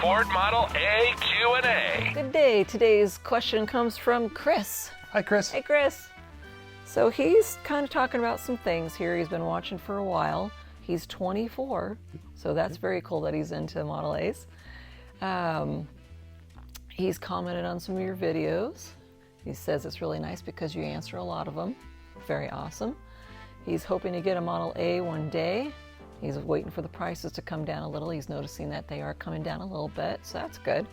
Ford Model A Q&A. Good day. Today's question comes from Chris. Hi, Chris. Hey, Chris. So he's kind of talking about some things here. He's been watching for a while. He's 24, so that's very cool that he's into Model A's. He's commented on some of your videos. He says it's really nice because you answer a lot of them. Very awesome. He's hoping to get a Model A one day. He's waiting for the prices to come down a little. He's noticing that they are coming down a little bit, so that's good.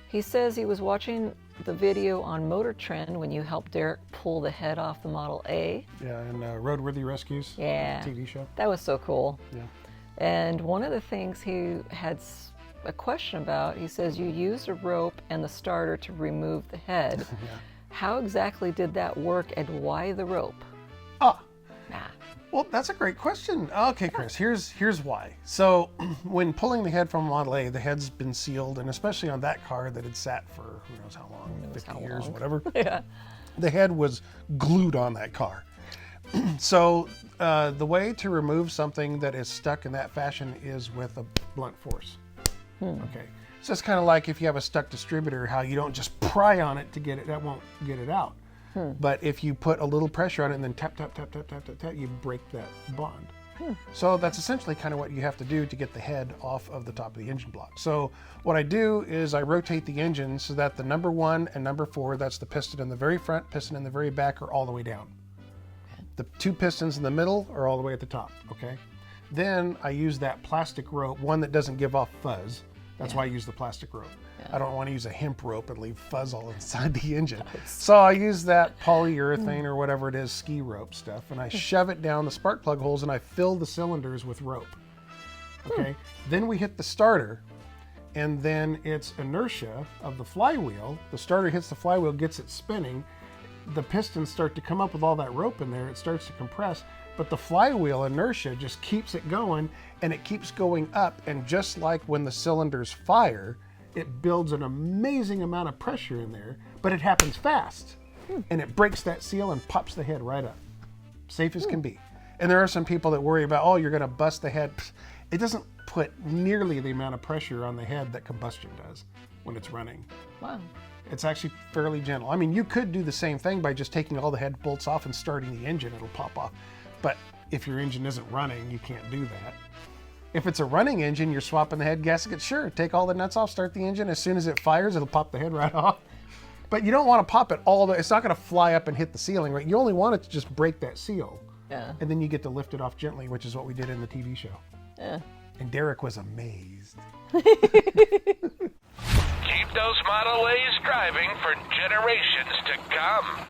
He says he was watching the video on Motor Trend when you helped Derek pull the head off the Model A. Yeah, and Roadworthy Rescues. Yeah. TV show. That was so cool. Yeah. And one of the things he had a question about, he says you used a rope and the starter to remove the head. Yeah. How exactly did that work and why the rope? Well, that's a great question. Okay, Chris, here's why. So when pulling the head from Model A, the head's been sealed, and especially on that car that had sat for who knows how long, 50 years, whatever. Yeah. The head was glued on that car. So the way to remove something that is stuck in that fashion is with a blunt force. Okay. So it's kind of like if you have a stuck distributor, how you don't just pry on it to get it, that won't get it out. But if you put a little pressure on it and then tap, tap, tap, tap, tap, tap, tap, you break that bond. So that's essentially kind of what you have to do to get the head off of the top of the engine block. So what I do is I rotate the engine so that the number 1 and number 4, that's the piston in the very front, piston in the very back, are all the way down. The 2 pistons in the middle are all the way at the top, okay? Then I use that plastic rope, one that doesn't give off fuzz. That's why I use the plastic rope. I don't want to use a hemp rope and leave fuzz all inside the engine. So I use that polyurethane or whatever it is, ski rope stuff, and I shove it down the spark plug holes and I fill the cylinders with rope. Okay? Then we hit the starter, and then it's inertia of the flywheel. The starter hits the flywheel, gets it spinning. The pistons start to come up with all that rope in there. It starts to compress, but the flywheel inertia just keeps it going, and it keeps going up. And just like when the cylinders fire, it builds an amazing amount of pressure in there, but it happens fast. And it breaks that seal and pops the head right up. Safe as can be. And there are some people that worry about, oh, you're gonna bust the head. It doesn't put nearly the amount of pressure on the head that combustion does when it's running. Wow. It's actually fairly gentle. I mean, you could do the same thing by just taking all the head bolts off and starting the engine, it'll pop off. But if your engine isn't running, you can't do that. If it's a running engine, you're swapping the head gasket, sure, take all the nuts off, start the engine. As soon as it fires, it'll pop the head right off. But you don't want to pop it all the way. It's not going to fly up and hit the ceiling, right? You only want it to just break that seal. Yeah. And then you get to lift it off gently, which is what we did in the TV show. Yeah. And Derek was amazed. Keep those Model A's driving for generations to come.